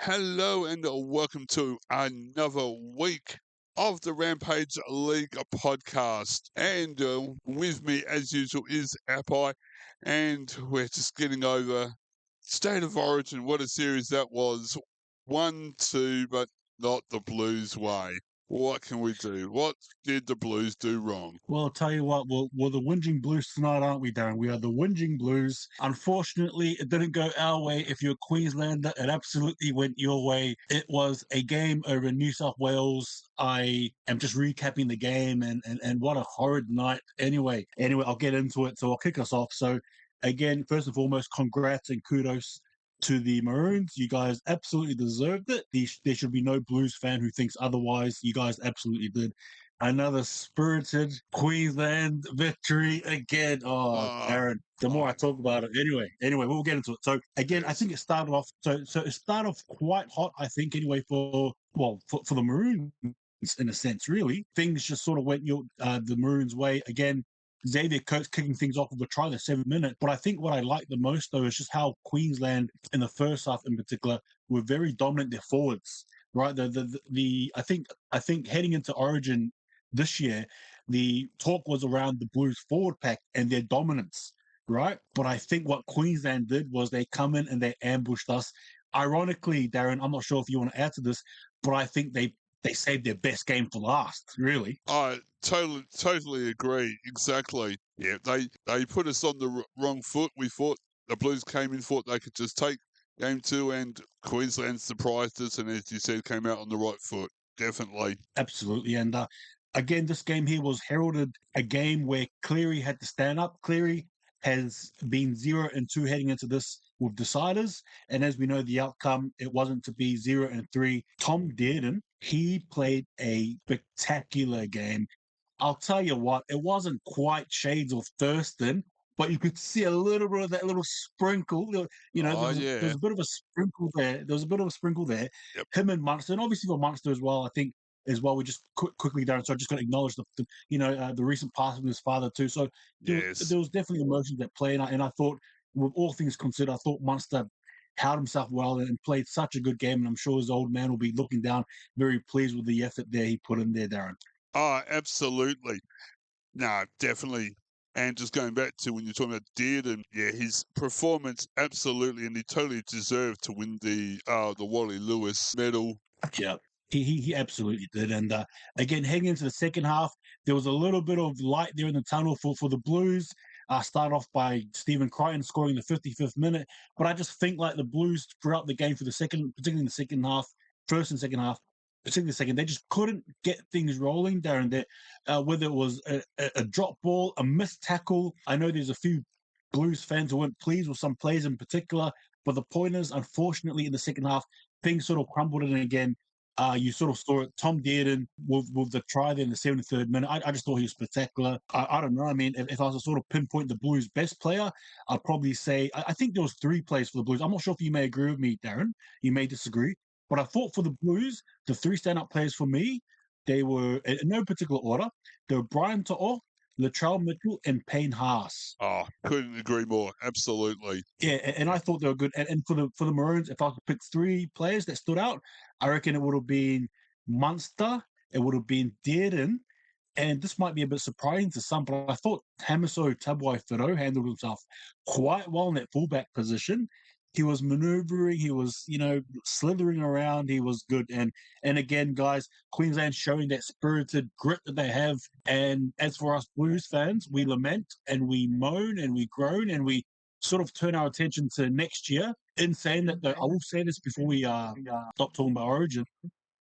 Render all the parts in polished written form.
Hello and welcome to another week of the Rampage League podcast. And with me, as usual, is Apai. And we're just getting over State of Origin. What a series that was. 1-2, but not the Blues way. What can we do? What did the Blues do wrong? Well, I'll tell you what, we're the whinging Blues tonight, aren't we, Darren? We are the whinging Blues. Unfortunately, it didn't go our way. If you're a Queenslander, it absolutely went your way. It was a game over New South Wales. I am just recapping the game, and what a horrid night. Anyway, I'll get into it, so I'll kick us off. So, again, first and foremost, congrats and kudos to the Maroons. You guys absolutely deserved it. There should be no Blues fan who thinks otherwise. You guys absolutely did. Another spirited Queensland victory again. Oh, Darren, the more I talk about it. Anyway, we'll get into it. So again, I think it started off. So it started off quite hot. I think anyway for the Maroons in a sense. Really, things just sort of went the Maroons' way again. Xavier Coates kicking things off with a try, the 7th minute. But I think what I like the most, though, is just how Queensland, in the first half in particular, were very dominant. Their forwards, right? I think heading into Origin this year, the talk was around the Blues forward pack and their dominance, right? But I think what Queensland did was they come in and they ambushed us. Ironically, Darren, I'm not sure if you want to add to this, but I think they saved their best game for last, really. I totally agree. Exactly. Yeah, they put us on the wrong foot. We thought the Blues came in, thought they could just take game 2, and Queensland surprised us, and as you said, came out on the right foot. Definitely. Absolutely. And again, this game here was heralded a game where Cleary had to stand up. Cleary has been 0-2 heading into this with deciders. And as we know, the outcome, it wasn't to be 0-3. Tom Dearden, he played a spectacular game. I'll tell you what, it wasn't quite shades of Thurston, but you could see a little bit of that little sprinkle. There was a bit of a sprinkle there. There was a bit of a sprinkle there. Yep. Him and Munster, and obviously for Munster as well, I think as well. We just quickly down, so I just got to acknowledge the recent passing of his father too. So there was definitely emotions at play, and I thought, with all things considered, I thought Munster held himself well and played such a good game, and I'm sure his old man will be looking down, very pleased with the effort there he put in there, Darren. Oh, absolutely. No, definitely. And just going back to when you're talking about Dearden, yeah, his performance absolutely, and he totally deserved to win the Wally Lewis medal. Yeah. He absolutely did. And again, heading into the second half, there was a little bit of light there in the tunnel for the Blues. Start off by Stephen Crichton scoring the 55th minute. But I just think like the Blues throughout the game particularly in the second half, first and second half, particularly the second, they just couldn't get things rolling, Darren. Whether it was a drop ball, a missed tackle. I know there's a few Blues fans who weren't pleased with some plays in particular. But the point is, unfortunately, in the second half, things sort of crumbled. And again, you sort of saw it. Tom Dearden with the try there in the 73rd minute. I just thought he was spectacular. I don't know. I mean, if I was to sort of pinpoint the Blues' best player, I'd probably say I think there was 3 plays for the Blues. I'm not sure if you may agree with me, Darren. You may disagree. But I thought for the Blues, the 3 stand-up players for me, they were in no particular order. They were Brian To'o, Latrell Mitchell, and Payne Haas. Oh, couldn't agree more. Absolutely. Yeah, and I thought they were good. And for the Maroons, if I could pick 3 players that stood out, I reckon it would have been Munster, it would have been Dearden, and this might be a bit surprising to some, but I thought Hamiso Tabuai-Fidow handled himself quite well in that fullback position. He was maneuvering, he was, slithering around, he was good. And again, guys, Queensland showing that spirited grit that they have. And as for us Blues fans, we lament and we moan and we groan and we sort of turn our attention to next year. In saying that, though, I will say this before we stop talking about Origin.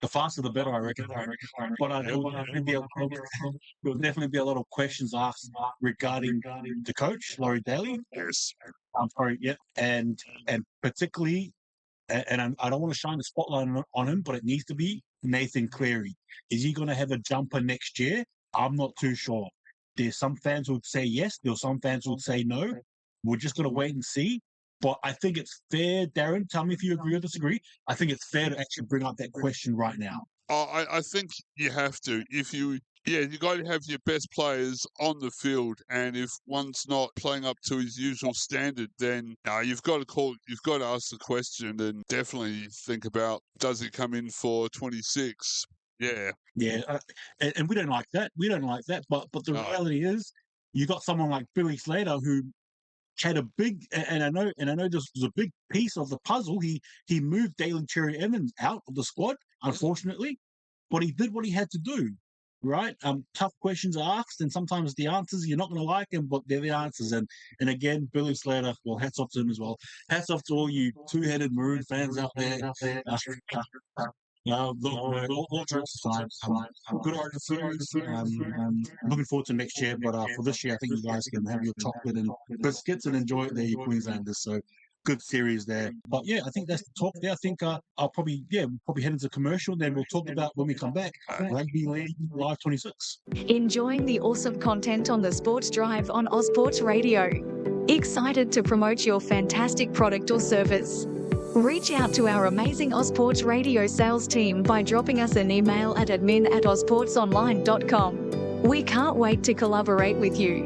The faster the better, I reckon. But there will definitely be a lot of questions asked regarding the coach, Laurie Daly. Yes. I'm sorry, yeah. And particularly, and I don't want to shine the spotlight on him, but it needs to be Nathan Cleary. Is he going to have a jumper next year? I'm not too sure. There's some fans who would say yes. There's some fans who would say no. We're just going to wait and see. But I think it's fair, Darren, tell me if you agree or disagree. I think it's fair to actually bring up that question right now. I think you have to. You got to have your best players on the field, and if one's not playing up to his usual standard, then you've got to ask the question and definitely think about, does he come in for 26? Yeah. Yeah, and we don't like that. We don't like that. But the No. reality is, you got someone like Billy Slater who had a big, and I know this was a big piece of the puzzle. He moved Dalen Cherry Evans out of the squad, unfortunately, but he did what he had to do. Right? Tough questions are asked, and sometimes the answers you're not going to like them, but they're the answers. And again, Billy Slater. Well, hats off to him as well. Hats off to all you two-headed Maroon fans out there. All jokes aside, good Origin food. Looking forward to next year, but for this year, I think you guys can have your chocolate and biscuits and enjoy it there, you Queenslanders. So good series there. But yeah, I think that's the talk there. I think we'll probably head into commercial, then we'll talk about when we come back, Rugby League Live 26. Enjoying the awesome content on the Sports Drive on Ozsports Radio. Excited to promote your fantastic product or service? Reach out to our amazing Ozsports Radio sales team by dropping us an email at admin@ozsportsonline.com. We can't wait to collaborate with you.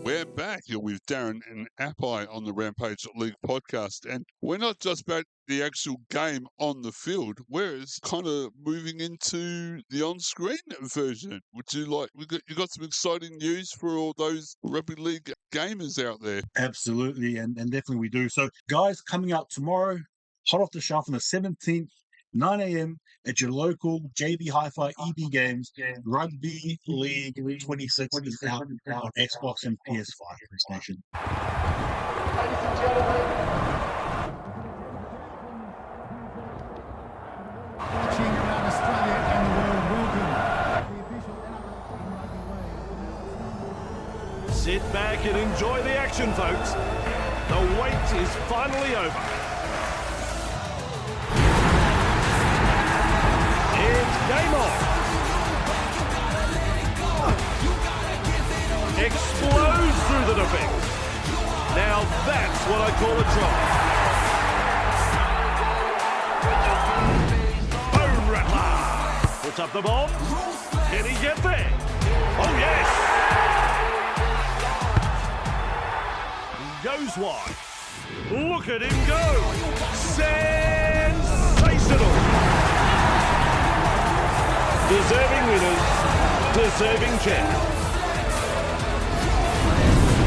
We're back here with Darren and Apai on the Rampage League podcast, and we're not just about the actual game on the field. We're kind of moving into the on-screen version. Would you like? You got some exciting news for all those rugby league gamers out there? Absolutely, and definitely we do. So, guys, coming up tomorrow, hot off the shelf on the 17th. 9 a.m. at your local JB Hi-Fi EB Games, Rugby League 26 is out on Xbox and PS5 PlayStation. Ladies and gentlemen, watching around Australia and the world, welcome the official NRL Rugby League. Sit back and enjoy the action, folks. The wait is finally over. It's game on. Explodes through the defence. Now that's what I call a try. Bone rattler. Puts up the bomb. Can he get there? Oh yes. Goes wide. Look at him go. Sensational. Deserving winners, deserving champions.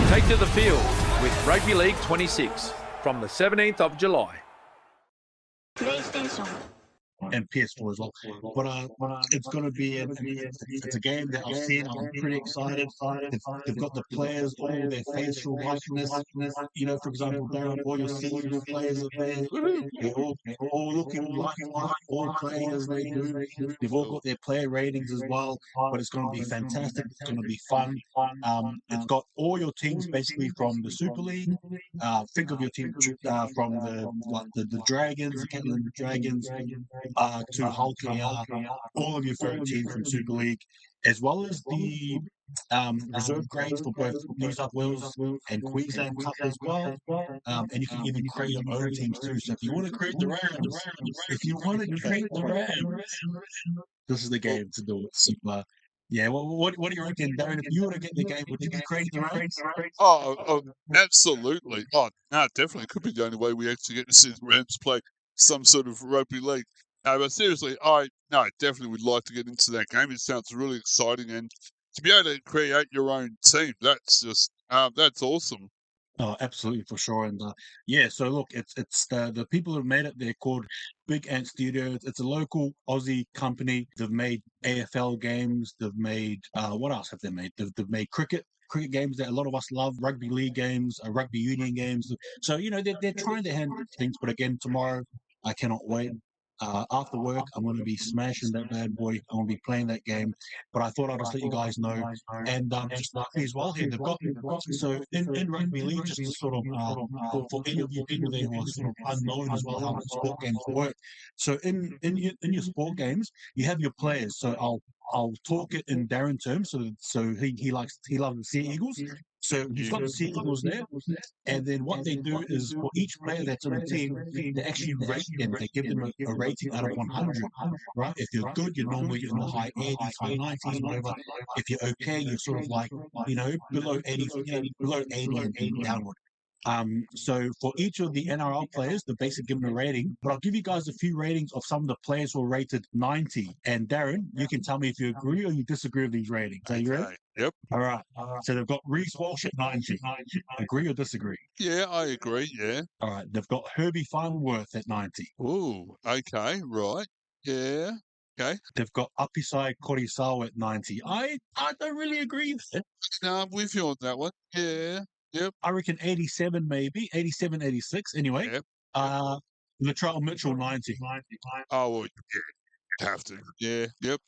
Take to the field with Rugby League 26 from the 17th of July. PlayStation. And PS4 as well. But it's going to be it's a game that I've seen. I'm pretty excited. They've got the players, all their facial likeness. You know, for example, Darren, all your senior players are there. They're all looking like all playing as they do. They've all got their player ratings as well. But it's going to be fantastic. It's going to be fun. It's got all your teams basically from the Super League. Think of your team from the Dragons, the Catalan Dragons. To Hull KR, all of your favorite teams from Super League, as well as the reserve grades for both New South Wales and Queensland Cup as well. And you can even create your own teams too. So if you want to create the Rams, this is the game to do it. So, yeah, what do you reckon, Darren? If you were to get the game, would you be creating the Rams? Oh, absolutely. Oh, no, definitely. It could be the only way we actually get to see the Rams play some sort of rugby league. No, but seriously, I definitely would like to get into that game. It sounds really exciting, and to be able to create your own team, that's just that's awesome. Oh, absolutely, for sure. And yeah, so look, it's the people who made it. They're called Big Ant Studios. It's a local Aussie company. They've made AFL games. They've made what else have they made? They've made cricket games that a lot of us love, rugby league games, rugby union games. So you know they're trying to handle things. But again, tomorrow I cannot wait. After work, I'm going to be smashing that bad boy. I'm going to be playing that game. But I thought I'd just let you guys know. And just luckily as well here, they've got, so in Rugby League, just to sort of, for any of you people there who are sort of unknown as well how sport games work. So in your sport games, you have your players. So I'll talk it in Darren terms. So he loves the Sea Eagles. So he's got the Sea Eagles there, and then what they do is for each player that's on the team, they actually rate them. They give them a rating out of 100, right? If you're good, you're normally in the high 80s, high 90s, whatever. If you're okay, you're sort of like, below 80, below 80 and downward. So for each of the NRL players, the basic given a rating, but I'll give you guys a few ratings of some of the players who are rated 90. And Darren, you can tell me if you agree or you disagree with these ratings. Are you ready? Yep. All right. So they've got Reece Walsh at 90. Agree or disagree? Yeah, I agree. Yeah. All right. They've got Herbie Farnworth at 90. Ooh. Okay. Right. Yeah. Okay. They've got Apisai Korisawa at 90. I don't really agree with it. No, I'm with you on that one. Yeah. Yep. I reckon 87 maybe, 87, 86. Anyway, Yep. Latrell Mitchell 90. Oh, well, yeah. Have to. Yeah. Yep.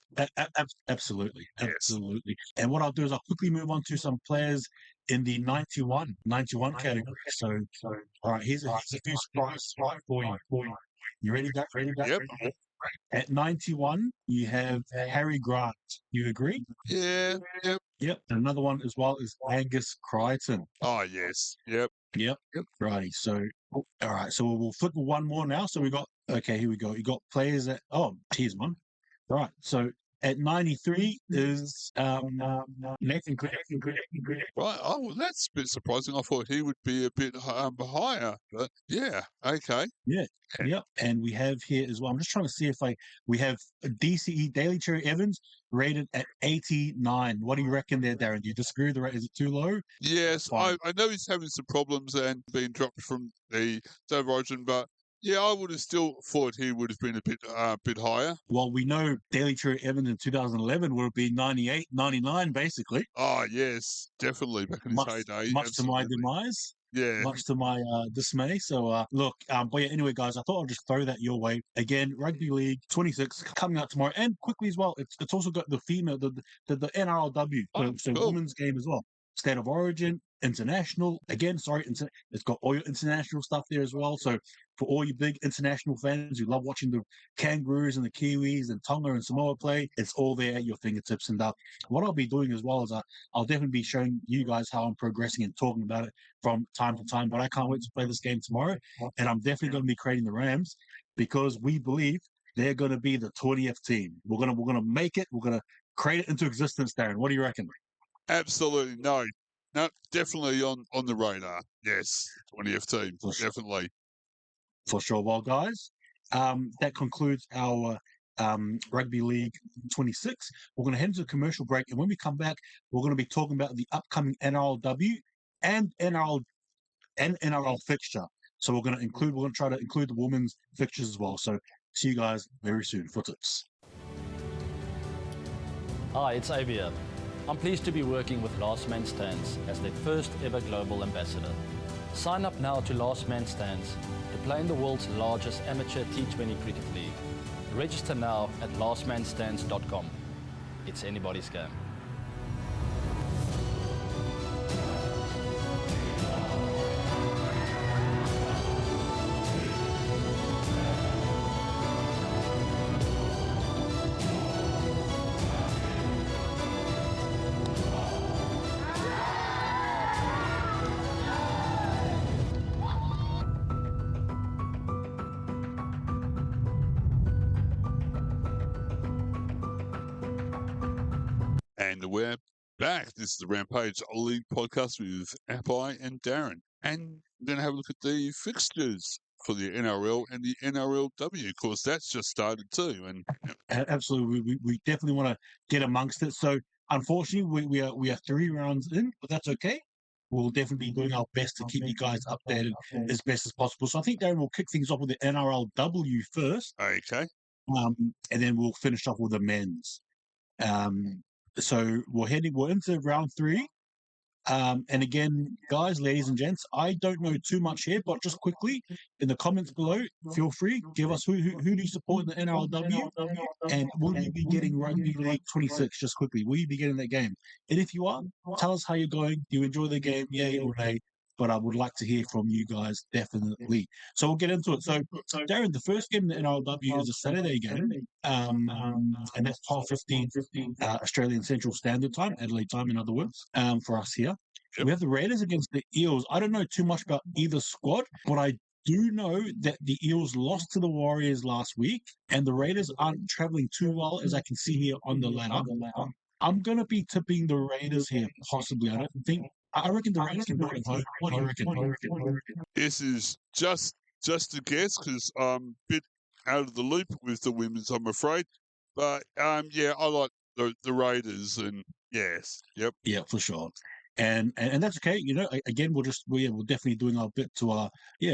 Absolutely. Yes. Absolutely. And what I'll do is I'll quickly move on to some players in the 91 category. So, all right, here's a few surprises for you. You ready, Doc? Yep. At 91, you have Harry Grant. You agree? Yeah. Yep. Yep. And another one as well is Angus Crichton. Oh, yes. Yep. Yep. Righty. So, all right. So we'll flip one more now. So we got, okay, here we go. You got players at, here's one. All right. So at 93 is Nathan Cleary. Right. Oh, well, that's a bit surprising. I thought he would be a bit higher. But yeah. Okay. Yep. And we have here as well. I'm just trying to see if we have a DCE, Daly Cherry Evans, rated at 89. What do you reckon there, Darren? Do you disagree with the rate? Is it too low? Yes, I know he's having some problems and being dropped from the State of Origin, but yeah, I would have still thought he would have been a bit higher. Well, we know Daly Cherry Evans in 2011 would have been 98, 99, basically. Oh, yes, definitely back in his heyday. Much to my demise. Yeah. Much to my dismay. So, look, but yeah, anyway, guys, I thought I'd just throw that your way. Again, Rugby League 26 coming out tomorrow. And quickly as well, it's also got the female, the NRLW, so cool. women's game as well. State of Origin, international. Again, it's got all your international stuff there as well. So for all you big international fans who love watching the Kangaroos and the Kiwis and Tonga and Samoa play, it's all there at your fingertips. And what I'll be doing as well is I'll definitely be showing you guys how I'm progressing and talking about it from time to time. But I can't wait to play this game tomorrow. And I'm definitely going to be creating the Rams because we believe they're going to be the 20th team. We're going to make it. We're going to create it into existence, Darren. What do you reckon? Absolutely. No, definitely on the radar. Yes, 20th team. Definitely. For sure. Well, guys, that concludes our Rugby League 26. We're going to head into a commercial break. And when we come back, we're going to be talking about the upcoming NRLW and NRL fixture. So we're going to try to include the women's fixtures as well. So see you guys very soon for tips. Hi, it's Avia. I'm pleased to be working with Last Man Stands as their first ever global ambassador. Sign up now to Last Man Stands to play in the world's largest amateur T20 cricket league. Register now at lastmanstands.com. It's anybody's game. And we're back. This is the Rampage League podcast with Apai and Darren. And we're going to have a look at the fixtures for the NRL and the NRLW. Of course, that's just started too. And absolutely, we definitely want to get amongst it. So, unfortunately, we are 3 rounds in, but that's okay. We'll definitely be doing our best to keep you guys updated as best as possible. So, I think Darren will kick things off with the NRLW first. Okay. And then we'll finish off with the men's. So we're into round 3. And again, guys, ladies and gents, I don't know too much here, but just quickly in the comments below, feel free, give us who do you support in the NRLW, and will you be getting Rugby League 26? Just quickly, will you be getting that game? And if you are, tell us how you're going. Do you enjoy the game? Yay or nay? But I would like to hear from you guys, definitely. So we'll get into it. So, Darren, the first game in the NRLW is a Saturday game, and that's 12:15 Australian Central Standard Time, Adelaide time, in other words, for us here. Yep. We have the Raiders against the Eels. I don't know too much about either squad, but I do know that the Eels lost to the Warriors last week, and the Raiders aren't traveling too well, as I can see here on the ladder. I'm going to be tipping the Raiders here, possibly. I reckon the Raiders can do it at home. What do you reckon? This is just a guess because I'm a bit out of the loop with the women's, I'm afraid. But yeah, I like the Raiders, and yes, yep. Yeah, for sure. And that's okay. You know, again, we're definitely doing our bit to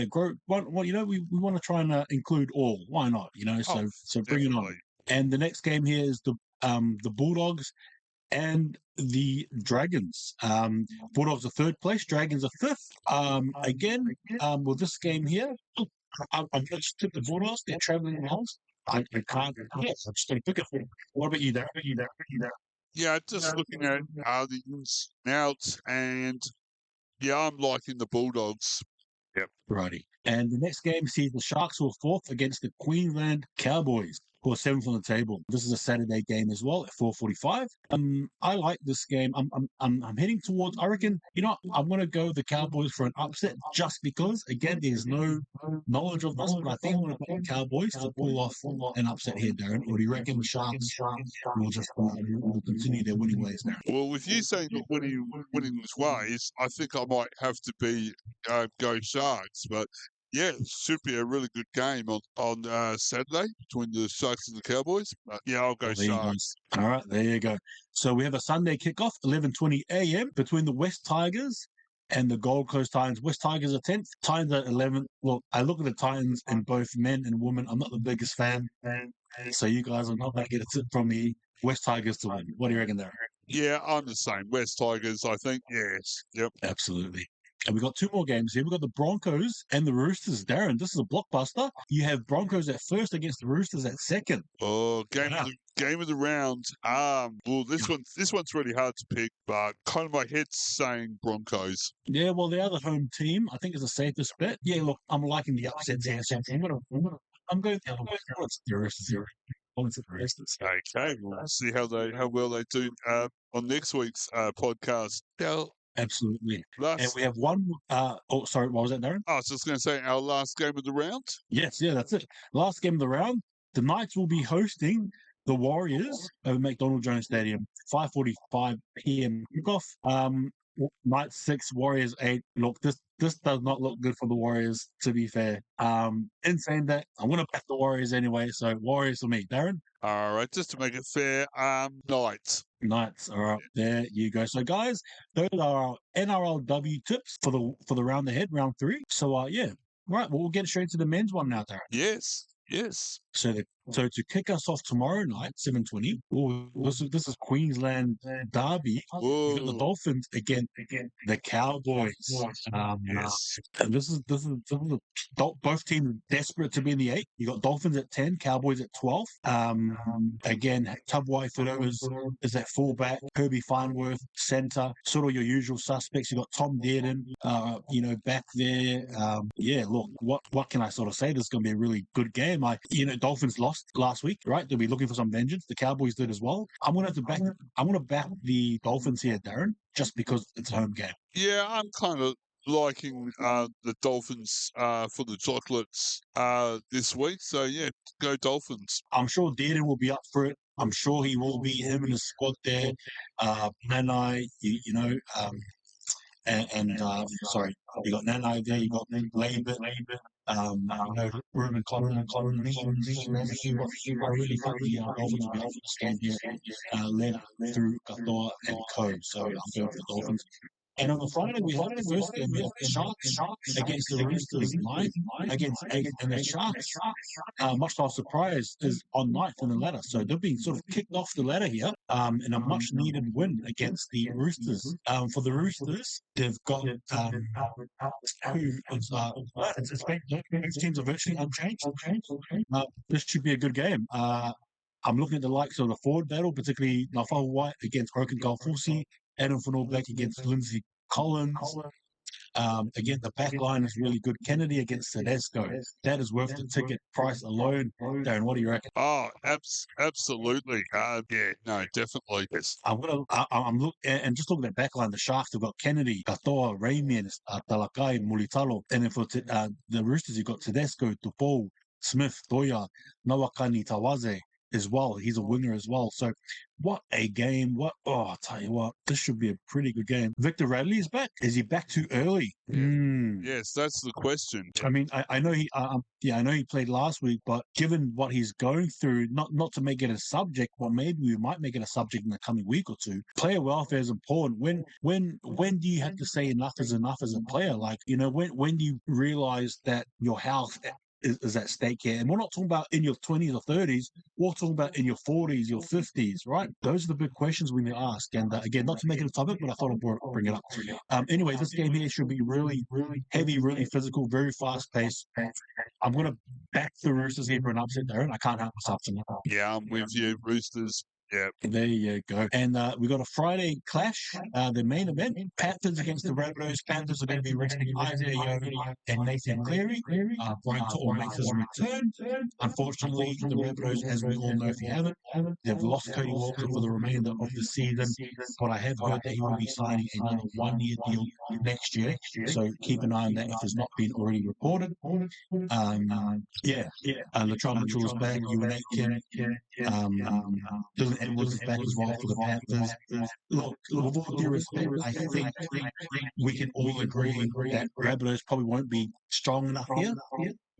grow. Well, you know, we want to try and include all. Why not? You know, so bring it on. And the next game here is the Bulldogs and the Dragons. Bulldogs are third place, Dragons are fifth. Again, with this game here, I'm going to tip the Bulldogs. They're traveling well. I can't. Yes, I'm just going to pick it. What about you there? Yeah, just looking at the ins and outs, and yeah, I'm liking the Bulldogs. Yep. Righty. And the next game sees the Sharks, who are fourth, against the Queensland Cowboys, who are seventh on the table. This is a Saturday game as well at 4:45. I like this game. I'm heading towards. I reckon, you know, I'm going to go the Cowboys for an upset, just because. Again, there's no knowledge of this, but I think I'm going to pick the Cowboys to pull off an upset here, Darren. Or do you reckon the Sharks will just will continue their winning ways now? Well, with you saying the winning ways, I think I might have to be go Sharks, but. Yeah, it should be a really good game on Saturday between the Sharks and the Cowboys. Yeah, I'll go Sharks. All right, there you go. So we have a Sunday kickoff, 11:20 a.m. between the West Tigers and the Gold Coast Titans. West Tigers are 10th, Titans are 11th. Look, I look at the Titans in both men and women. I'm not the biggest fan, so you guys are not going to get a tip from me. West Tigers to win. What do you reckon there? Yeah, I'm the same. West Tigers, I think. Yes. Yep. Absolutely. And we've got two more games here. We've got the Broncos and the Roosters. Darren, this is a blockbuster. You have Broncos at first against the Roosters at second. Oh, game of the round. Well, this one's really hard to pick, but kind of my head's saying Broncos. Yeah, well, the other home team, I think, is the safest bet. Yeah, look, I'm liking the upsets here. So I'm going the other way. It's the Roosters here. Okay, we'll see how well they do on next week's podcast. Absolutely. And we have one. Sorry, what was that, Darren? I was just going to say our last game of the round. Yes, yeah, that's it. Last game of the round. The Knights will be hosting the Warriors over McDonald Jones Stadium. 5:45 p.m. kickoff. Knights 6, Warriors 8. Look, this does not look good for the Warriors, to be fair. In saying that, I'm going to back the Warriors anyway, so Warriors for me. Darren? All right, just to make it fair, Knights. Knights, all right, there you go. So, guys, those are our NRLW tips for the round ahead, round 3. So, yeah. Right, well, we'll get straight to the men's one now, Darren. Yes. So to kick us off tomorrow night, 7:20. This is Queensland derby. We've got the Dolphins against the Cowboys. Yes. And this is both teams desperate to be in the 8. You got Dolphins at 10, Cowboys at 12. Again, Tabuai Fido is at fullback. Herbie Farnworth centre. Sort of your usual suspects. You got Tom Dearden, back there. Yeah, look, what can I sort of say? This is going to be a really good game. Dolphins lost last week, right? They'll be looking for some vengeance. The Cowboys did as well. I'm going to back the Dolphins here, Darren, just because it's a home game. Yeah, I'm kind of liking the Dolphins for the chocolates this week. So yeah, go Dolphins. I'm sure Dearden will be up for it. I'm sure he will be. Him and his squad there. Nanai, sorry, you got Nanai there. You got Labour. Ruben Clonan, I really think the Dolphins will be off this game here, led through Gathor and Co. So I'm going for the Dolphins. And on the Friday, we have the first game. We have the Sharks against the Roosters, 9th against 8th. And the Sharks, much to our surprise, is on 9th in the ladder. So they're being sort of kicked off the ladder here in a much needed win against the Roosters. For the Roosters, they've got both teams are virtually unchanged. This should be a good game. I'm looking at the likes of the forward battle, particularly Nafal White against Broken Galfusi, Adam Fanor-Black against Lindsay Collins. Again, the back line is really good. Kennedy against Tedesco. That is worth the ticket price alone. Darren, what do you reckon? Oh, absolutely. Yeah, no, definitely. Yes. I'm looking and just looking at back line. The Sharks have got Kennedy, Katoa, Ramian, Talakai, Mulitalo, and then for the Roosters, you've got Tedesco, Tupou, Smith, Toya, Nawakani, Tawaze as well. He's a winger as well. So what a game. I'll tell you what, this should be a pretty good game. Victor Radley is back. Is he back too early? Yeah. Yes, that's the question. I mean, I know he I know he played last week, but given what he's going through, not to make it a subject, well, maybe we might make it a subject in the coming week or two. Player welfare is important. When do you have to say enough is enough as a player? Like, when do you realize that your health is at stake here? And we're not talking about in your 20s or 30s. We're talking about in your 40s, your 50s, right? Those are the big questions we need to ask. And again, not to make it a topic, but I thought I'd bring it up. Anyway, this game here should be really heavy, really physical, very fast-paced. I'm going to back the Roosters here for an upset, Darren. I can't help myself tonight. Yeah, I'm with you, Roosters. Yeah. There you go. And we got a Friday clash, the main event. Panthers against the Rabbitohs. Panthers are going to be resting Isaiah Yeo and Nathan Cleary. Brian To'o makes his return. Unfortunately, the Rabbitohs, as we all know if you haven't, they've lost Cody Walker for the remainder of the season. But I have heard that he will be signing another one-year deal next year. So keep an eye on that if it's not been already reported. Latrell Mitchell is back. Ewan Aitken. Dylan Edwards is back as well for the Panthers. Look, with all due respect, I think we can all agree that Rabbitohs probably won't be strong enough here.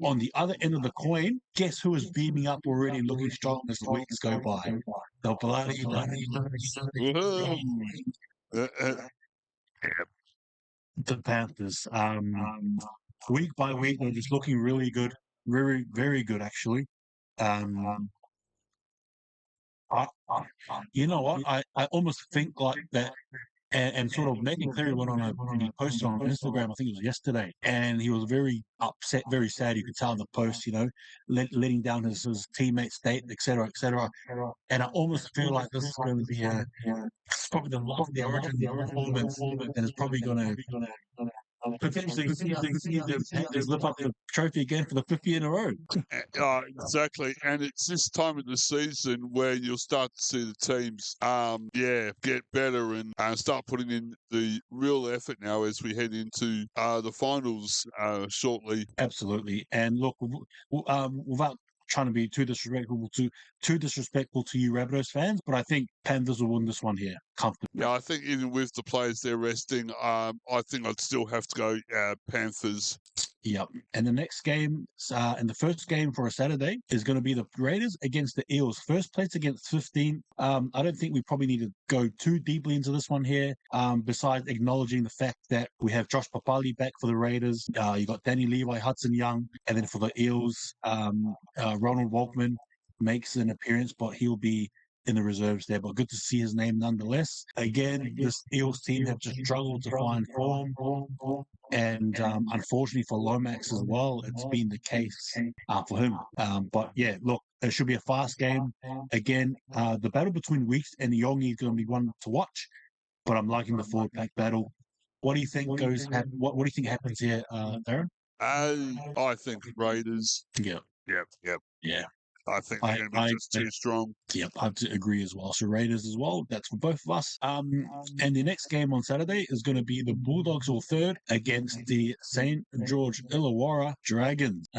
On the other end of the coin, guess who is beaming up already and looking strong as the weeks go by? The bloody the Panthers. Week by week, they're just looking really good. Very, very good, actually. You know what? I almost think like that, and sort of Nathan Cleary went on he posted on Instagram, I think it was yesterday, and he was very upset, very sad. You could tell in the post, letting down his teammates, state, etc., etc. And I almost feel like this is going to be it's probably the last of the Origin performance, and it's probably going to potentially see the Panthers lift up the trophy again for the 5th year in a row. Exactly. And it's this time of the season where you'll start to see the teams, get better and start putting in the real effort now as we head into the finals shortly. Absolutely. And look, without trying to be too disrespectful to you Rabbitohs fans, but I think Panthers will win this one here comfortably. Yeah, I think even with the players they're resting, I think I'd still have to go Panthers. Yep. And the next game, and the first game for a Saturday is going to be the Raiders against the Eels. First place against 15. I don't think we probably need to go too deeply into this one here, besides acknowledging the fact that we have Josh Papali back for the Raiders. You got Danny Levi, Hudson Young, and then for the Eels, Ronald Walkman makes an appearance, but he'll be in the reserves there. But good to see his name nonetheless. Again, this Eels team have just struggled to find form. And unfortunately for Lomax as well, it's been the case for him. But yeah, look, it should be a fast game. Again, the battle between Weeks and Yongi is going to be one to watch. But I'm liking the forward pack battle. What do you think what do you think happens here, Darren? I think Raiders. Yeah. I think they're going to be just too strong. Yep, I have to agree as well. So Raiders as well. That's for both of us. And the next game on Saturday is going to be the Bulldogs or third against the St. George Illawarra Dragons.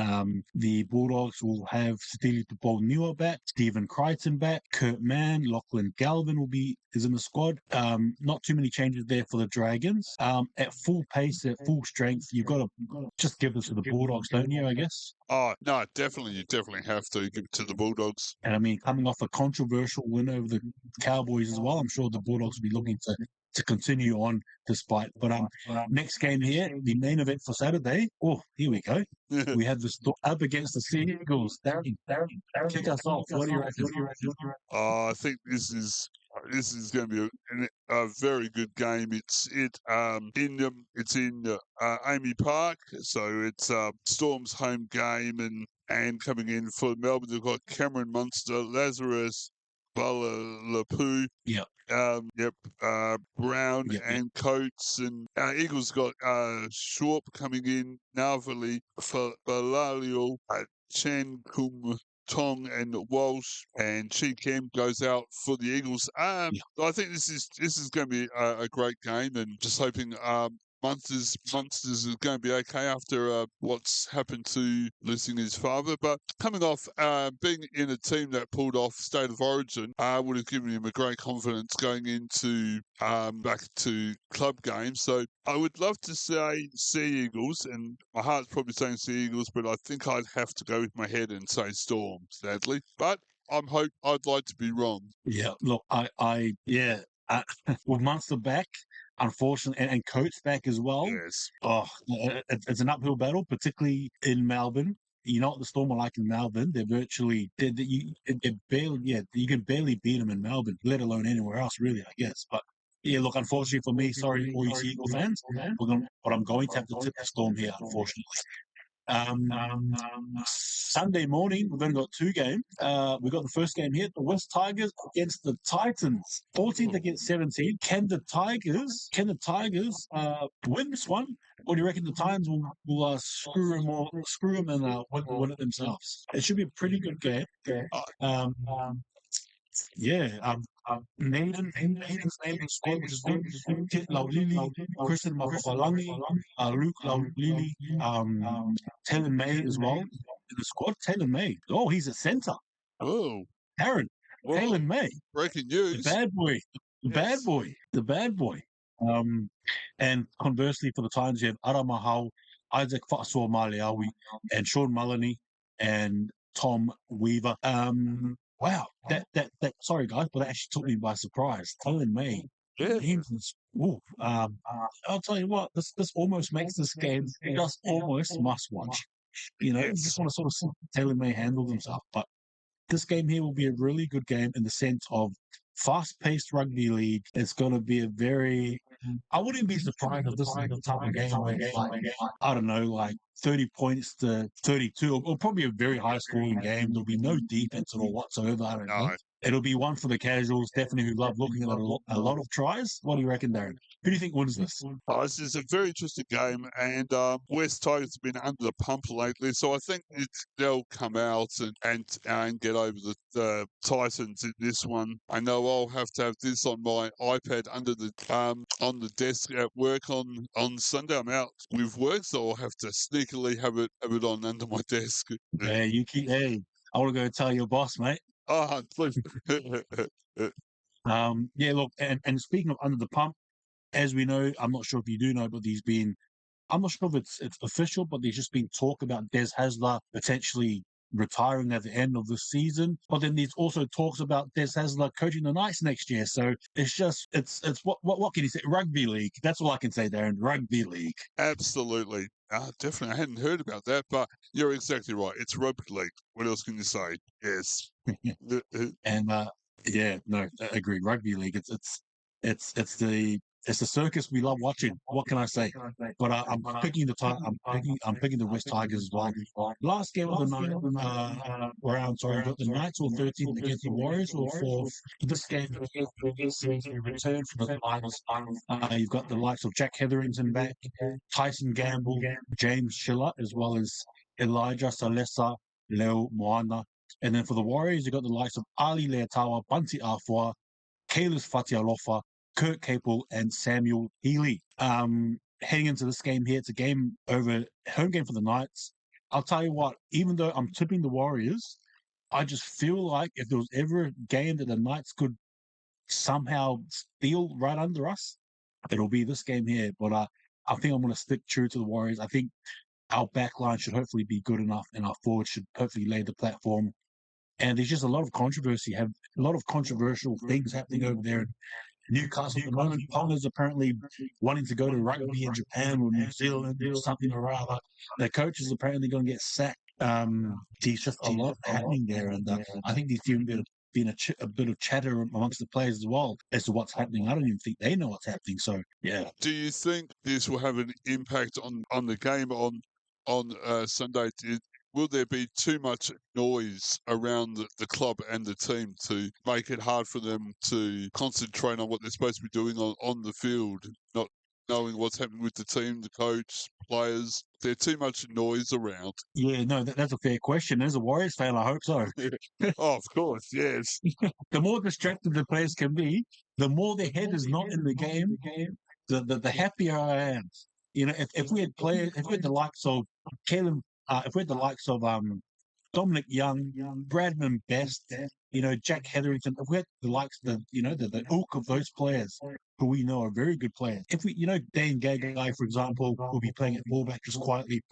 The Bulldogs will have Stili Tupou-Niua back, Stephen Crichton back, Kurt Mann, Lachlan Galvin is in the squad. Not too many changes there for the Dragons. At full pace, at full strength, you've got to just give this to the Bulldogs, don't you, I guess? Oh, no, definitely. You definitely have to give it to the Bulldogs. And I mean, coming off a controversial win over the Cowboys as well, I'm sure the Bulldogs will be looking to continue on despite. But next game here, the main event for Saturday. Oh, here we go. We have the up against the Sea Eagles. Darren, kick us off. What do you reckon? I think this is going to be a very good game. It's in Amy Park, so it's Storm's home game, and coming in for Melbourne, they've got Cameron Munster, Lazarus Balalapu, Brown and Coates, and Eagles got Shorp coming in, Narvali, Balalio, Chan Kum Tong and Walsh, and Chi Kem goes out for the Eagles. I think this is going to be a great game, and just hoping Munsters is going to be okay after what's happened to losing his father. But coming off being in a team that pulled off State of Origin, would have given him a great confidence going into back to club games. So I would love to say Sea Eagles, and my heart's probably saying Sea Eagles, but I think I'd have to go with my head and say Storm, sadly. But I'd like to be wrong. Yeah, look, with Munster back, unfortunately, and Coates back as well. Yes. Oh, it's an uphill battle, particularly in Melbourne. You know what the Storm are like in Melbourne? They're barely, you can barely beat them in Melbourne, let alone anywhere else, really, I guess. But yeah, look, unfortunately for me, sorry, all you Sea Eagle fans, but I'm going to have to tip the Storm here, unfortunately. Sunday morning, we've only got two games. We've got the first game here, the West Tigers against the Titans, 14th against 17. Can the Tigers win this one? Or do you reckon the Titans will screw them and win it themselves? It should be a pretty good game. Nathan's name is squad, which is good. Kit Laulili, Christian Mafalangi, Luke Laulili, Taylor May as well in the squad. Taylor May. Oh, he's at centre. Oh. Aaron. Taylor May. Breaking news. The bad boy. The bad boy. And conversely for the Titans, you have Aramahau, Isaac Fa'asua Maleawi, and Sean Mullany and Tom Weaver. Wow, that sorry guys, but that actually took me by surprise. Taylor May. Yeah. I'll tell you what, this almost makes this game just almost must watch. You know, you just want to sort of see Taylor May handle himself. But this game here will be a really good game in the sense of fast-paced rugby league. It's going to be a very... I wouldn't be surprised if this is the type of game where it's like, I don't know, like 30 points to 32, or probably a very high-scoring game. There'll be no defense at all whatsoever. I don't know. It'll be one for the casuals, definitely, who love looking at a lot of tries. What do you reckon, Darren? Who do you think wins this? This is a very interesting game, and West Tigers have been under the pump lately, so I think they'll come out and get over the Titans in this one. I know I'll have to have this on my iPad under the on the desk at work on Sunday. I'm out with work, so I'll have to sneakily have it on under my desk. Yeah, hey, I want to go tell your boss, mate. Oh, please. Look, and speaking of under the pump, as we know, I'm not sure if you do know, but I'm not sure if it's official, but there's just been talk about Des Hasler potentially retiring at the end of the season. But then there's also talks about Des Hasler coaching the Knights next year. So it's what can you say? Rugby league. That's all I can say, Darren. Rugby league. Absolutely. Definitely. I hadn't heard about that, but you're exactly right. It's rugby league. What else can you say? Yes. And I agree. Rugby league. It's the circus we love watching. What can I say? But I'm picking the West Tigers as well. Last game of the night, round. Sorry, got the Knights all 13th against the Warriors all 4th. This game, we return from the finals. You've got the likes of Jack Hetherington back, Tyson Gamble, James Schiller, as well as Elijah Salesa, Leo Moana. And then for the Warriors, you've got the likes of Ali Leatawa, Bunty Afua, Kalis Fatialofa, Kurt Capel and Samuel Healy. Heading into this game here, it's a home game for the Knights. I'll tell you what, even though I'm tipping the Warriors, I just feel like if there was ever a game that the Knights could somehow steal right under us, it'll be this game here. But I think I'm going to stick true to the Warriors. I think our back line should hopefully be good enough, and our forwards should hopefully lay the platform. And there's just a lot of controversy, a lot of controversial things happening over there in Newcastle at the moment. Ponga's apparently wanting to go to rugby in Japan or New Zealand or something or other. The coach is apparently going to get sacked. There's just a lot happening there, and I think there's even been a bit of chatter amongst the players as well as to what's happening. I don't even think they know what's happening. So yeah. Do you think this will have an impact on the game on Sunday? Will there be too much noise around the club and the team to make it hard for them to concentrate on what they're supposed to be doing on the field, not knowing what's happening with the team, the coach, players? There's too much noise around. Yeah, no, that's a fair question. As a Warriors fan, I hope so. Oh, of course, yes. The more distracted the players can be, the more their head is not in the game, the happier I am. You know, if we had the likes of Caleb, if we had the likes of Dominic Young, Bradman Best, Jack Hetherington, if we had the likes of the ilk of those players who we know are very good players. If we, Dane Gagai, for example, will be playing at fullback just quietly.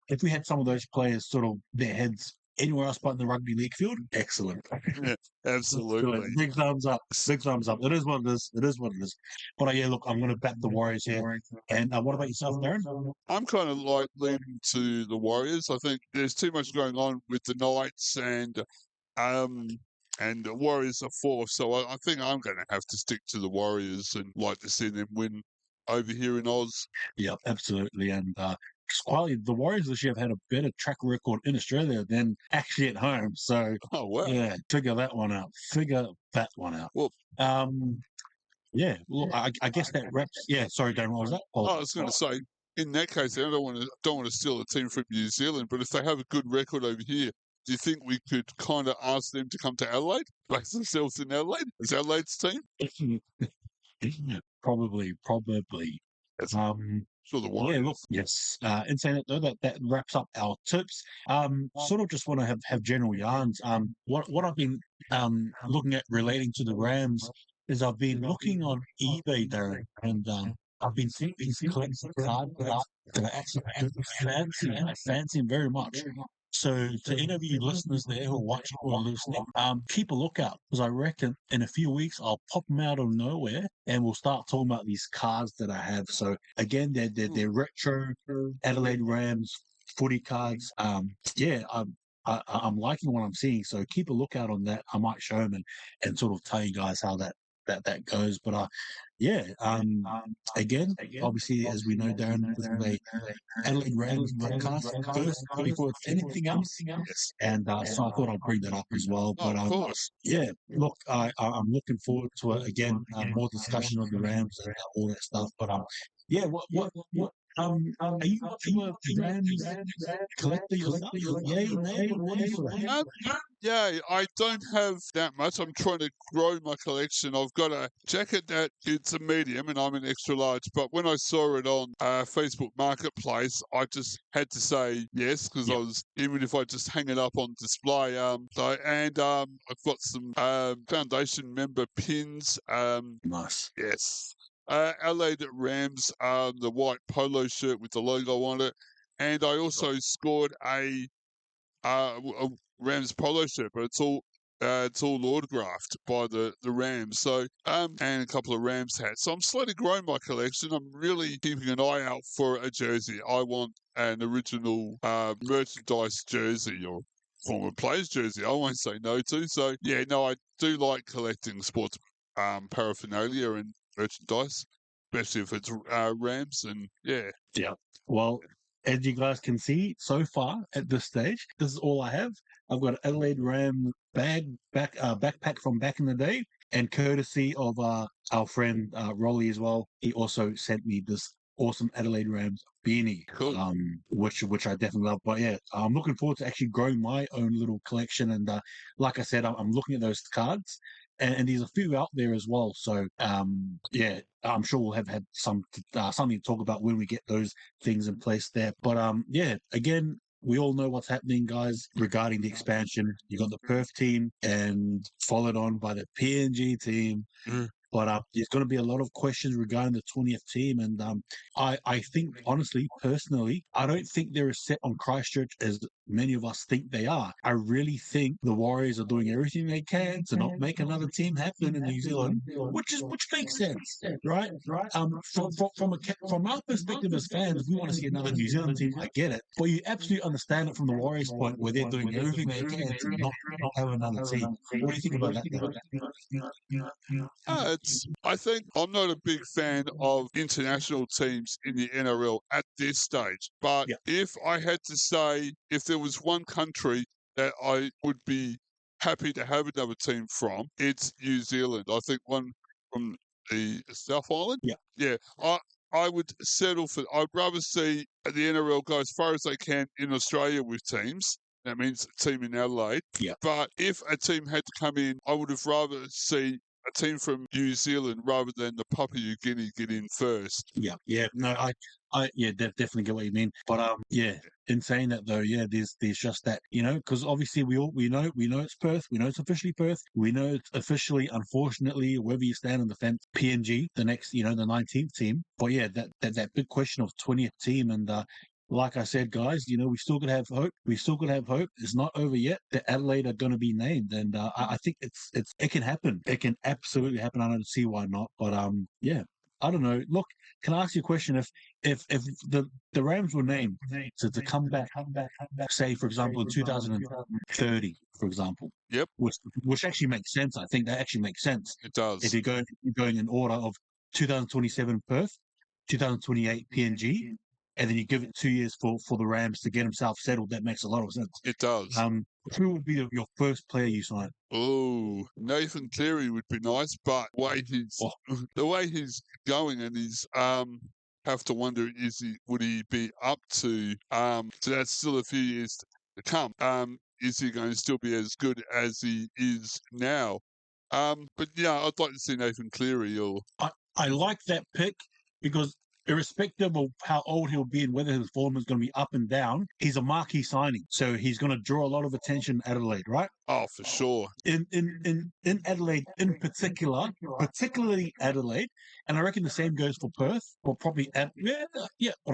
If we had some of those players sort of their heads anywhere else but in the rugby league field, excellent. Yeah, absolutely. Big thumbs up. Big thumbs up. It is what it is. It is what it is. But yeah, look, I'm going to back the Warriors here. And what about yourself, Darren? I'm kind of like leaning to the Warriors. I think there's too much going on with the Knights and the Warriors are fourth. So I think I'm going to have to stick to the Warriors and like to see them win over here in Oz. Yeah, absolutely. And quietly, the Warriors this year have had a better track record in Australia than actually at home. So, oh, wow. Yeah, figure that one out. Well, yeah, well, I guess that wraps. Yeah, sorry, Darren, what was that? I was going to say, in that case, I don't want to steal a team from New Zealand, but if they have a good record over here, do you think we could kind of ask them to come to Adelaide, place themselves in Adelaide as Adelaide's team? Probably. Sure, the Warriors. Yeah, look, yes. In saying that, though, that wraps up our tips. Sort of just want to have general yarns. What I've been looking at relating to the Rams is I've been looking on eBay, Darren, and I've been seeing these collectible cards that I actually fancy. I fancy them very much. So to any of you listeners there who are watching or listening, keep a lookout, because I reckon in a few weeks I'll pop them out of nowhere and we'll start talking about these cards that I have. So again, they're retro Adelaide Rams footy cards. I'm liking what I'm seeing, so keep a lookout on that. I might show them and sort of tell you guys how that goes. But again, obviously, as we know, Darren, this is a Adelaide Rams podcast first before it's anything else. And so I thought I'd bring that up as well. But of course. Yeah, look, I'm looking forward to again more discussion of the Rams and all that stuff. But yeah, what are you a Rams collector yourself? Yay, nay, what do you sort of have? Yeah, I don't have that much. I'm trying to grow my collection. I've got a jacket that it's a medium and I'm an extra large. But when I saw it on Facebook Marketplace, I just had to say yes, because I was, even if I just hang it up on display. I've got some foundation member pins. Nice. Yes. Adelaide Rams, the white polo shirt with the logo on it. And I also scored a Rams polo shirt, but it's all autographed by the Rams. So and a couple of Rams hats. So I'm slowly growing my collection. I'm really keeping an eye out for a jersey. I want an original merchandise jersey or former players jersey. I won't say no to. So yeah, no, I do like collecting sports paraphernalia and merchandise, especially if it's Rams. And yeah. Well, as you guys can see, so far at this stage, this is all I have. I've got an Adelaide Ram backpack from back in the day, and courtesy of our friend Rolly as well. He also sent me this awesome Adelaide Rams beanie, cool. which I definitely love. But yeah, I'm looking forward to actually growing my own little collection. And like I said, I'm looking at those cards. And there's a few out there as well. So, yeah, I'm sure we'll have had something to talk about when we get those things in place there. But, yeah, again, we all know what's happening, guys, regarding the expansion. You got the Perth team and followed on by the PNG team. But there's going to be a lot of questions regarding the 20th team. And I think, honestly, personally, I don't think they're as set on Christchurch as many of us think they are. I really think the Warriors are doing everything they can to not make another team happen in New Zealand, which makes sense, right? From our perspective as fans, we want to see another New Zealand team. I get it, but you absolutely understand it from the Warriors' point, where they're doing everything they can to not have another team. What do you think about that, Darren? I think I'm not a big fan of international teams in the NRL at this stage. But if I had to say, if there was one country that I would be happy to have another team from, it's New Zealand. I think one from the South Island. Yeah. I would settle for. I'd rather see the NRL go as far as they can in Australia with teams. That means a team in Adelaide. But if a team had to come in, I would have rather see a team from New Zealand rather than the Papua New Guinea get in first. No, I definitely get what you mean. But in saying that though, there's just that, because obviously we know it's Perth, we know it's officially Perth, we know it's officially, unfortunately, wherever you stand on the fence, PNG, the next, the 19th team. But that big question of 20th team, and like I said, guys, we still could have hope. We still could have hope. It's not over yet. The Adelaide are going to be named, and I think it can happen. It can absolutely happen. I don't see why not. But I don't know. Look, can I ask you a question? If the Rams were named to come back, say for example in 2030, for example, which actually makes sense. I think that actually makes sense. It does. If you're going in order of 2027 Perth, 2028 PNG. And then you give it 2 years for the Rams to get himself settled. That makes a lot of sense. It does. Who would be your first player you sign? Oh, Nathan Cleary would be nice, but the way he's going, and he's have to wonder, would he be up to? So that's still a few years to come. Is he going to still be as good as he is now? But I'd like to see Nathan Cleary. I like that pick because, irrespective of how old he'll be and whether his form is going to be up and down, he's a marquee signing. So he's going to draw a lot of attention in Adelaide, right? Oh, for sure. In Adelaide in particular, particularly Adelaide, and I reckon the same goes for Perth, or probably, but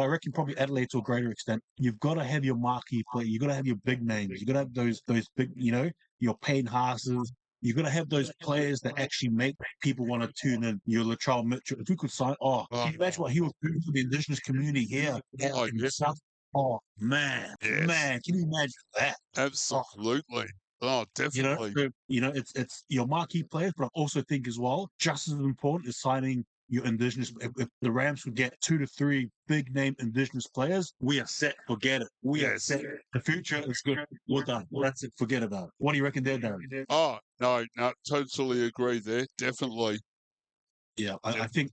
I reckon probably Adelaide to a greater extent. You've got to have your marquee player. You've got to have your big names. You've got to have those big, your Payne Haas's. You've got to have those players that actually make people want to tune in. Your Latrell Mitchell. If we could sign, can you imagine what he was doing for the Indigenous community here in the South? Oh, man. Yes. Man, can you imagine that? Absolutely. Oh, definitely. It's your marquee players, but I also think as well, just as important is signing your Indigenous. If the Rams would get 2 to 3 big name Indigenous players, we are set. Forget it. We are set. The future is good. We're done. That's it. Forget about it. What do you reckon there, Darren? Oh, no, totally agree there. Definitely. Yeah, I think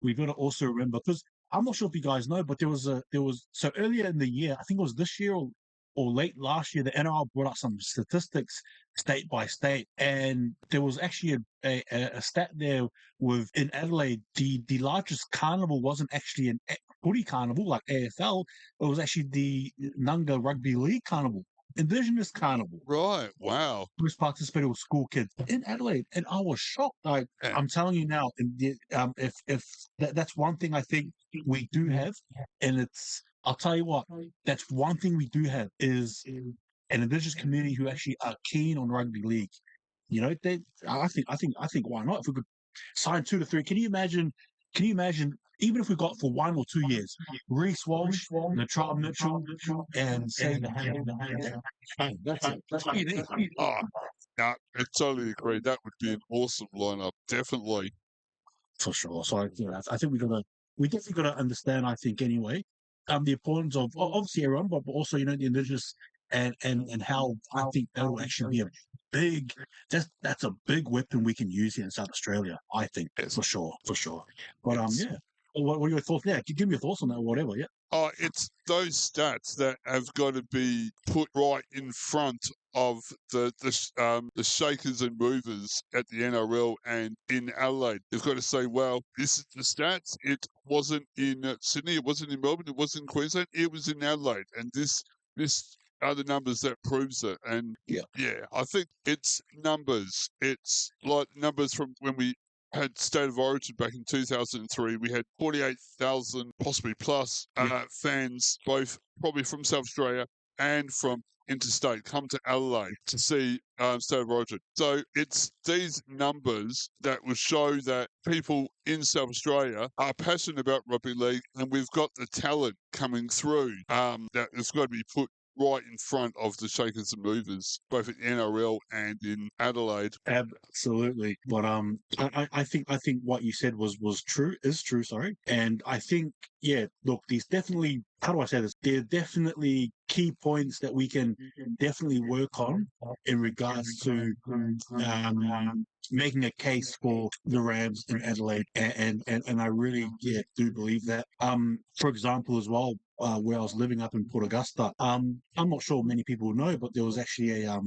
we've got to also remember, because I'm not sure if you guys know, but there was so earlier in the year, I think it was this year or late last year, the NRL brought out some statistics state by state, and there was actually a stat there with in Adelaide, the largest carnival wasn't actually an footy carnival like AFL, it was actually the Nunga Rugby League carnival. Indigenous carnival. Right, wow. Most participated with school kids in Adelaide, and I was shocked. I'm telling you now, if that's one thing I think we do have, and I'll tell you what, that's one thing we do have is an Indigenous community who actually are keen on rugby league. I think why not? If we could sign 2 to 3, can you imagine? Even if we got for 1 or 2 years, Reece Walsh, Latrell Mitchell, and say that's it. That's what you need. Oh, no, I totally agree. That would be an awesome lineup, definitely. For sure. So I think we definitely got to understand. I think anyway, the importance of obviously everyone, but also the Indigenous and how I think that will actually be a big. That's a big weapon we can use here in South Australia. I think for sure. But What are your thoughts? Yeah, give me your thoughts on that or whatever, yeah. Oh, it's those stats that have got to be put right in front of the shakers and movers at the NRL and in Adelaide. They've got to say, well, this is the stats. It wasn't in Sydney, it wasn't in Melbourne, it wasn't in Queensland, it was in Adelaide. And this are the numbers that proves it. And I think it's numbers. It's like numbers from when we had State of Origin back in 2003, we had 48,000, possibly plus, fans, both probably from South Australia and from interstate, come to Adelaide to see State of Origin. So it's these numbers that will show that people in South Australia are passionate about rugby league, and we've got the talent coming through that is going to be put right in front of the shakers and movers, both in NRL and in Adelaide. Absolutely. But I think what you said is true, sorry. And I think, yeah, look, there's definitely, how do I say this? There are definitely key points that we can definitely work on in regards to making a case for the Rams in Adelaide, and I really do believe that. For example, as well, where I was living up in Port Augusta, I'm not sure many people know, but there was actually a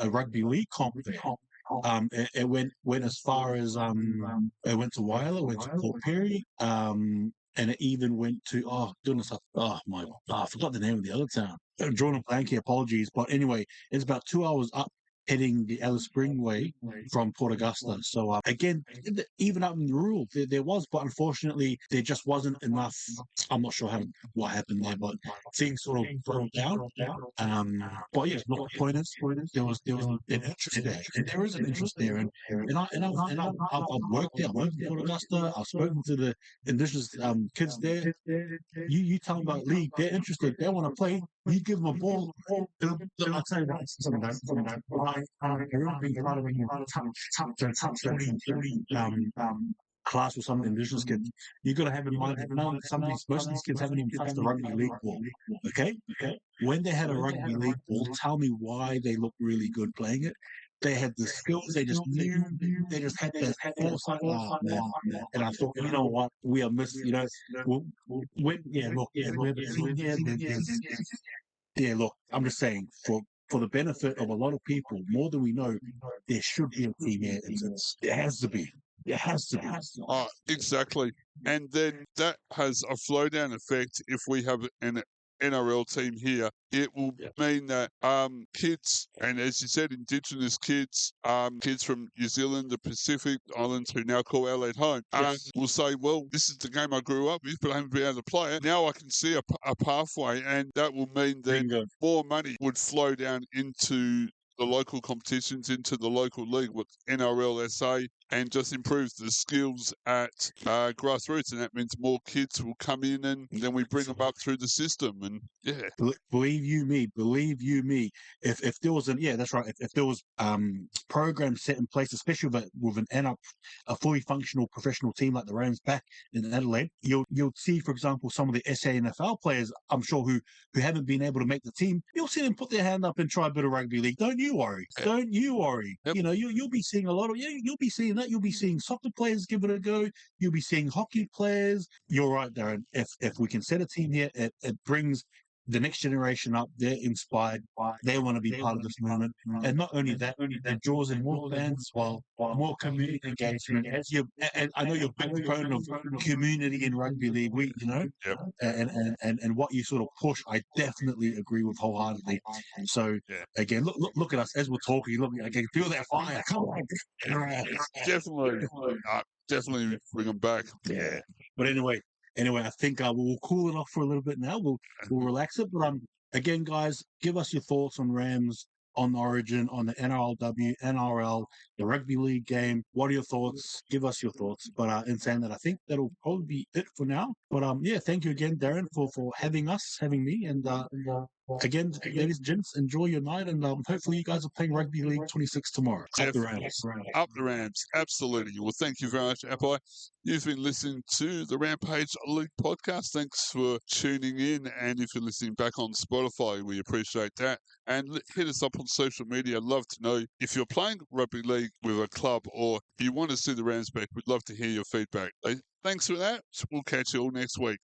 rugby league comp there. It went as far as it went to Whyalla, went to Port Perry, and it even went to I forgot the name of the other town. I'm drawing a blank here, apologies. But anyway, it's about 2 hours up heading the Alice Spring way from Port Augusta. So again, even up in the rural, there was, but unfortunately, there just wasn't enough. I'm not sure what happened there, but things sort of broke down. But yeah, look, the point is, there was an interest there, and there is an interest there, and I've worked there. I've worked in Port Augusta. I've spoken to the Indigenous kids there. You tell them about league, they're interested. They want to play. You give them a ball. I'll tell you what. I remember being part of a top 30 class with some of the Indigenous kids. You've got to have in mind that most of these kids haven't even touched the rugby league ball. Okay? When they had a rugby league ball, tell me why they looked really good playing it. They had the skills. They just knew. They just had that foresight. And I thought, you know what? We are missing. Look, we're the team here. Yeah, look, I'm just saying, for the benefit of a lot of people, more than we know, there should be a team here. It has to be. It has to be. Exactly. And then that has a flow-down effect if we have an NRL team here. It will mean that kids, and as you said, Indigenous kids, kids from New Zealand, the Pacific Islands, who now call Adelaide home, will say, well, this is the game I grew up with, but I haven't been able to play it. Now I can see a pathway, and that will mean that more money would flow down into the local competitions, into the local league with NRL SA, and just improves the skills at grassroots, and that means more kids will come in, and then we bring them up through the system. And believe you me, if there was that's right. If there was programs set in place, especially with a fully functional professional team like the Rams back in Adelaide, you'll see, for example, some of the SANFL players, I'm sure, who haven't been able to make the team, you'll see them put their hand up and try a bit of rugby league. Don't you worry. Don't you worry. Yep. You'll be seeing a lot of you'll be seeing that. You'll be seeing soccer players give it a go. You'll be seeing hockey players. You're right, Darren. If we can set a team here, it brings the next generation up. They're inspired. They want to be part of this movement. And not only that, it draws in more fans, more community engagement. And I know you're a big proponent of community in rugby league. And what you sort of push, I definitely agree with wholeheartedly. So again, look at us as we're talking. Look, I can feel that fire. Come on, definitely bring them back. Yeah, but anyway, I think we'll cool it off for a little bit now. We'll relax it. But again, guys, give us your thoughts on Rams, on Origin, on the NRLW, NRL, the Rugby League game. What are your thoughts? Give us your thoughts. But in saying that, I think that'll probably be it for now. But thank you again, Darren, for having me. And again, ladies and gents, enjoy your night. And hopefully you guys are playing Rugby League 26 tomorrow. Up the Rams. Up the Rams. Absolutely. Well, thank you very much, Apai. You've been listening to the Rampage League podcast. Thanks for tuning in. And if you're listening back on Spotify, we appreciate that. And hit us up on social media. I'd love to know if you're playing rugby league with a club or you want to see the Rams back. We'd love to hear your feedback. Thanks for that. We'll catch you all next week.